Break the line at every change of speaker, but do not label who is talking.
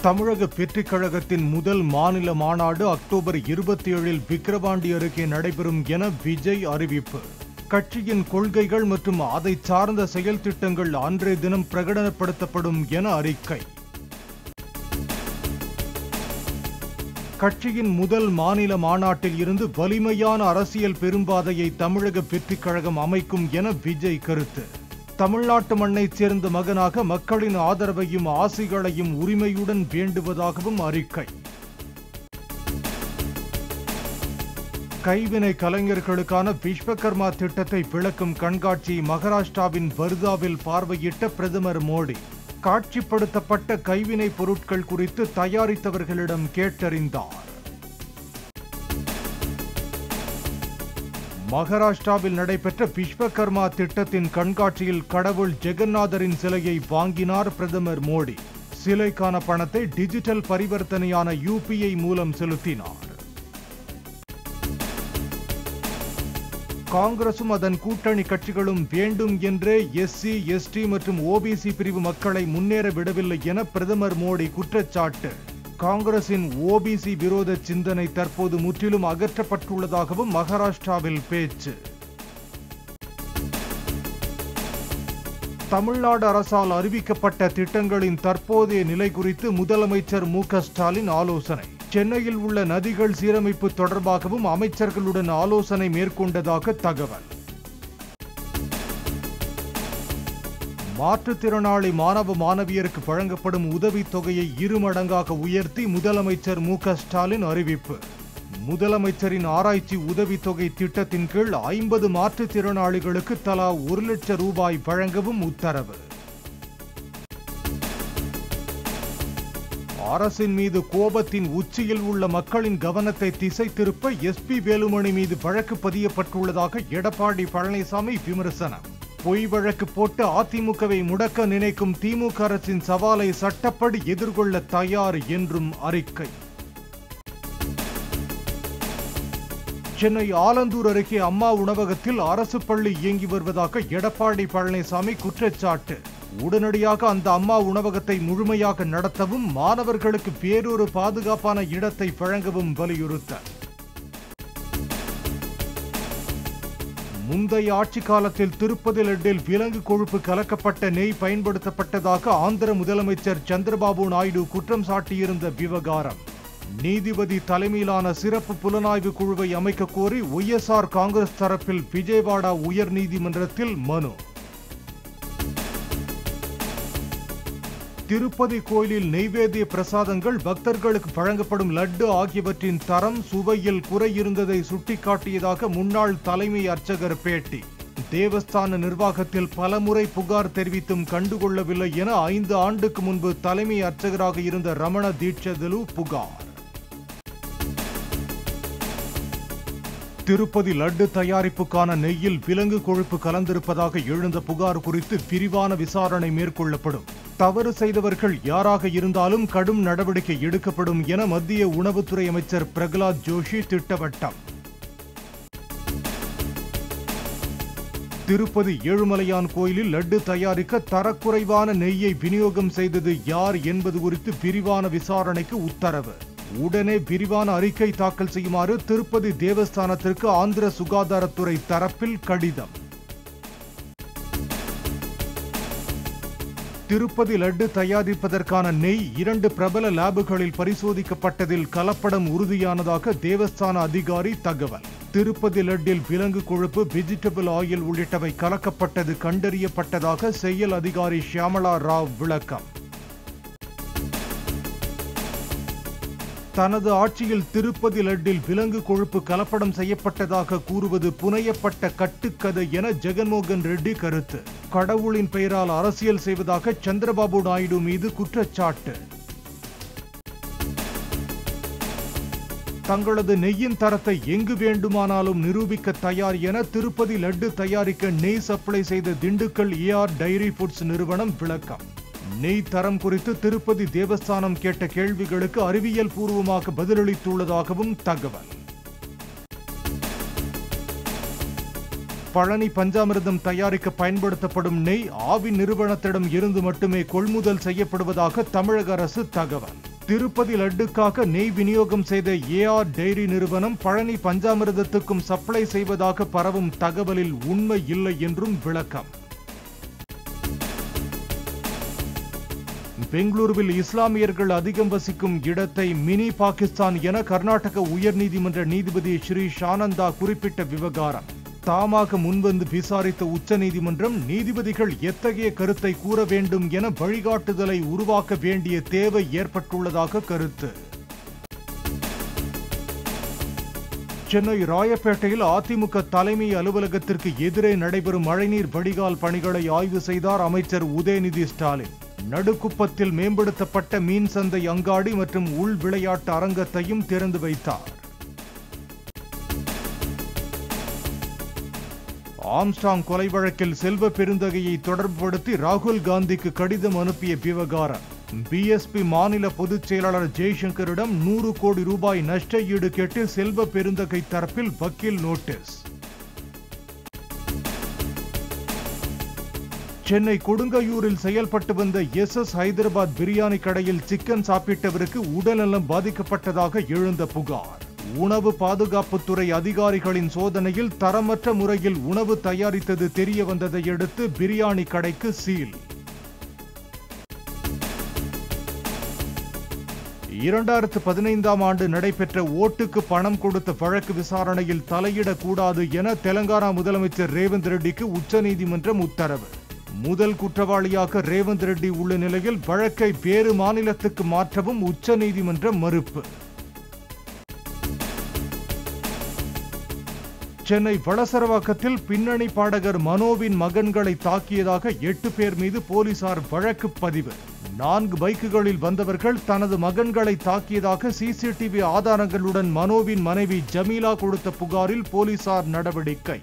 தமிழக வெற்றிக் கழகத்தின் முதல் மாநில மாநாடு அக்டோபர் 27 விக்கிரவாண்டி அருகே நடைபெறும் என விஜய் அறிவிப்பு. கட்சியின் கொள்கைகள் மற்றும் அதை சார்ந்த செயல் திட்டங்கள் அன்றைய தினம் பிரகடனப்படுத்தப்படும் என அறிக்கை. கட்சியின் முதல் மாநில மாநாட்டில் இருந்து வலிமையான அரசியல் பெரும்பாதையை தமிழக வெற்றிக் கழகம் அமைக்கும் என விஜய் கருத்து. தமிழ்நாட்டு மண்ணைச் சேர்ந்த மகனாக மக்களின் ஆதரவையும் ஆசைகளையும் உரிமையுடன் வேண்டுவதாகவும் அறிக்கை. கைவினை கலைஞர்களுக்கான விஸ்வகர்மா திட்டத்தை விளக்கும் கண்காட்சி மகாராஷ்டிராவின் வர்தாவில் பார்வையிட்ட பிரதமர் மோடி. காட்சிப்படுத்தப்பட்ட கைவினை பொருட்கள் குறித்து தயாரித்தவர்களிடம் கேட்டறிந்தார். மகாராஷ்டிராவில் நடைபெற்ற விஸ்வகர்மா திட்டத்தின் கண்காட்சியில் கடவுள் ஜெகநாதரின் சிலையை வாங்கினார் பிரதமர் மோடி. சிலைக்கான பணத்தை டிஜிட்டல் பரிவர்த்தனையான UPI மூலம் செலுத்தினார். காங்கிரசும் அதன் கூட்டணி கட்சிகளும் வேண்டும் என்றே SC, ST மற்றும் OBC பிரிவு மக்களை முன்னேற விடவில்லை என பிரதமர் மோடி குற்றச்சாட்டு. காங்கிரசின் OBC விரோத சிந்தனை தற்போது முற்றிலும் அகற்றப்பட்டுள்ளதாகவும் மகாராஷ்டிராவில் பேச்சு. தமிழ்நாடு அரசால் அறிவிக்கப்பட்ட திட்டங்களின் தற்போதைய நிலை குறித்து முதலமைச்சர் MK ஸ்டாலின் ஆலோசனை. சென்னையில் உள்ள நதிகள் சீரமைப்பு தொடர்பாகவும் அமைச்சர்களுடன் ஆலோசனை மேற்கொண்டதாக தகவல். மாற்றுத்திறனாளி மாணவ மாணவியருக்கு வழங்கப்படும் உதவித் தொகையை 2 மடங்காக உயர்த்தி முதலமைச்சர் MK ஸ்டாலின் அறிவிப்பு. முதலமைச்சரின் ஆராய்ச்சி உதவித்தொகை திட்டத்தின் கீழ் 50 மாற்றுத்திறனாளிகளுக்கு தலா 1 லட்சம் ரூபாய் வழங்கவும் உத்தரவு. அரசின் மீது கோபத்தின் உச்சியில் உள்ள மக்களின் கவனத்தை திசை திருப்ப SP வேலுமணி மீது வழக்கு பதியப்பட்டுள்ளதாக எடப்பாடி பழனிசாமி விமர்சனம். பொய் வழக்கு போட்டு அதிமுகவை முடக்க நினைக்கும் திமுக அரசின் சவாலை சட்டப்படி எதிர்கொள்ள தயார் என்றும் அறிக்கை. சென்னை ஆலந்தூர் அருகே அம்மா உணவகத்தில் அரசு பள்ளி இயங்கி வருவதாக எடப்பாடி பழனிசாமி குற்றச்சாட்டு. உடனடியாக அந்த அம்மா உணவகத்தை முழுமையாக நடத்தவும் மாணவர்களுக்கு வேறொரு பாதுகாப்பான இடத்தை வழங்கவும் வலியுறுத்தல். முந்தைய ஆட்சி காலத்தில் திருப்பதி லட்டில் விலங்கு கொழுப்பு கலக்கப்பட்ட நெய் பயன்படுத்தப்பட்டதாக ஆந்திர முதலமைச்சர் சந்திரபாபு நாயுடு குற்றம் சாட்டியிருந்த விவகாரம். நீதிபதி தலைமையிலான சிறப்பு புலனாய்வு குழுவை அமைக்க கோரி YSR காங்கிரஸ் தரப்பில் விஜயவாடா உயர் நீதிமன்றத்தில் மனு. திருப்பதி கோயிலில் நெய்வேத்திய பிரசாதங்கள், பக்தர்களுக்கு வழங்கப்படும் லட்டு ஆகியவற்றின் தரம், சுவையில் குறை இருந்ததை சுட்டிக்காட்டியதாக முன்னாள் தலைமை அர்ச்சகர் பேட்டி. தேவஸ்தான நிர்வாகத்தில் பலமுறை புகார் தெரிவித்தும் கண்டுகொள்ளவில்லை என 5 ஆண்டுக்கு முன்பு தலைமை அர்ச்சகராக இருந்த ரமண தீட்சிதலு புகார். திருப்பதி லட்டு தயாரிப்புக்கான நெய்யில் விலங்கு கொழுப்பு கலந்திருப்பதாக எழுந்த புகார் குறித்து விரிவான விசாரணை மேற்கொள்ளப்படும். தவறு செய்தவர்கள் யாராக இருந்தாலும் கடும் நடவடிக்கை எடுக்கப்படும் என மத்திய உணவுத்துறை அமைச்சர் பிரகலாத் ஜோஷி திட்டவட்டம். திருப்பதி ஏழுமலையான் கோயிலில் லட்டு தயாரிக்க தரக்குறைவான நெய்யை விநியோகம் செய்தது யார் என்பது குறித்து விரிவான விசாரணைக்கு உத்தரவு. உடனே விரிவான அறிக்கை தாக்கல் செய்யுமாறு திருப்பதி தேவஸ்தானத்திற்கு ஆந்திர சுகாதாரத்துறை தரப்பில் கடிதம். திருப்பதி லட்டு தயாரிப்பதற்கான நெய் 2 பிரபல லேபுகளில் பரிசோதிக்கப்பட்டதில் கலப்படம் உறுதியானதாக தேவஸ்தான அதிகாரி தகவல். திருப்பதி லட்டில் விலங்கு கொழுப்பு, வெஜிடபிள் ஆயில் உள்ளிட்டவை கலக்கப்பட்டது கண்டறியப்பட்டதாக செயல் அதிகாரி ஷியாமலா ராவ் விளக்கம். தனது ஆட்சியில் திருப்பதி லட்டில் விலங்கு கொழுப்பு கலப்படம் செய்யப்பட்டதாக கூறுவது புனையப்பட்ட கட்டுக்கதை என ஜெகன்மோகன் ரெட்டி கருத்து. கடவுளின் பெயரால் அரசியல் செய்வதாக சந்திரபாபு நாயுடு மீது குற்றச்சாட்டு. தங்களது நெய்யின் தரத்தை எங்கு வேண்டுமானாலும் நிரூபிக்க தயார் என திருப்பதி லட்டு தயாரிக்க நெய் சப்ளை செய்த திண்டுக்கல் AR டைரி ஃபுட்ஸ் நிறுவனம் விளக்கம். நெய் தரம் குறித்து திருப்பதி தேவஸ்தானம் கேட்ட கேள்விகளுக்கு அறிவியல் பூர்வமாக பதிலளித்துள்ளதாகவும் தகவல். பழனி பஞ்சாமிர்தம் தயாரிக்க பயன்படுத்தப்படும் நெய் ஆவி நிறுவனத்திடம் இருந்து மட்டுமே கொள்முதல் செய்யப்படுவதாக தமிழக அரசு தகவல். திருப்பதி லட்டுக்காக நெய் விநியோகம் செய்த ஏஆர் டெய்ரி நிறுவனம் பழனி பஞ்சாமிர்தத்துக்கும் சப்ளை செய்வதாக பரவும் தகவலில் உண்மை இல்லை என்றும் விளக்கம். பெங்களூருவில் இஸ்லாமியர்கள் அதிகம் வசிக்கும் இடத்தை மினி பாகிஸ்தான் என கர்நாடக உயர்நீதிமன்ற நீதிபதி ஸ்ரீ ஷானந்தா குறிப்பிட்ட விவகாரம் தாமாக முன்வந்து விசாரித்த உச்சநீதிமன்றம் நீதிபதிகள் எத்தகைய கருத்தை கூற வேண்டும் என வழிகாட்டுதலை உருவாக்க வேண்டிய தேவை ஏற்பட்டுள்ளதாக கருத்து. சென்னை ராயப்பேட்டையில் அதிமுக தலைமை அலுவலகத்திற்கு எதிரே நடைபெறும் மழைநீர் வடிகால் பணிகளை ஆய்வு செய்தார் அமைச்சர் உதயநிதி ஸ்டாலின். நடுக்குப்பத்தில் மேம்படுத்தப்பட்ட மீன் சந்தை அங்காடி மற்றும் உள் விளையாட்டு அரங்கத்தையும் திறந்து வைத்தார். ஆம்ஸ்டாங் கொலை வழக்கில் செல்வ பெருந்தகையை தொடர்புபடுத்தி ராகுல் காந்திக்கு கடிதம் அனுப்பிய விவகாரம் பிஎஸ்பி மாநில பொதுச் செயலாளர் ஜெய்சங்கரிடம் 100 கோடி ரூபாய் நஷ்ட ஈடு கேட்டு செல்வ பெருந்தகை தரப்பில் வக்கீல் நோட்டீஸ். சென்னை கொடுங்கையூரில் செயல்பட்டு வந்த SS ஹைதராபாத் பிரியாணி கடையில் சிக்கன் சாப்பிட்டவருக்கு உடல்நலம் பாதிக்கப்பட்டதாக எழுந்த புகார். உணவு பாதுகாப்புத்துறை அதிகாரிகளின் சோதனையில் தரமற்ற முறையில் உணவு தயாரித்தது தெரிய வந்ததை அடுத்து பிரியாணி கடைக்கு சீல். 2015ஆம் ஆண்டு நடைபெற்ற ஓட்டுக்கு பணம் கொடுத்த வழக்கு விசாரணையில் தலையிடக்கூடாது என தெலங்கானா முதலமைச்சர் ரேவந்த் ரெட்டிக்கு உச்சநீதிமன்றம் உத்தரவு. முதல் குற்றவாளியாக ரேவந்த் ரெட்டி உள்ள நிலையில் வழக்கை வேறு மாநிலத்துக்கு மாற்றவும் உச்சநீதிமன்றம் மறுப்பு. சென்னை வளசரவாக்கத்தில் பின்னணி பாடகர் மனோவின் மகன்களை தாக்கியதாக 8 பேர் மீது போலீசார் வழக்கு பதிவு. 4 பைக்குகளில் வந்தவர்கள் தனது மகன்களை தாக்கியதாக CCTV ஆதாரங்களுடன் மனோவின் மனைவி ஜமீலா கொடுத்த புகாரில் போலீசார் நடவடிக்கை.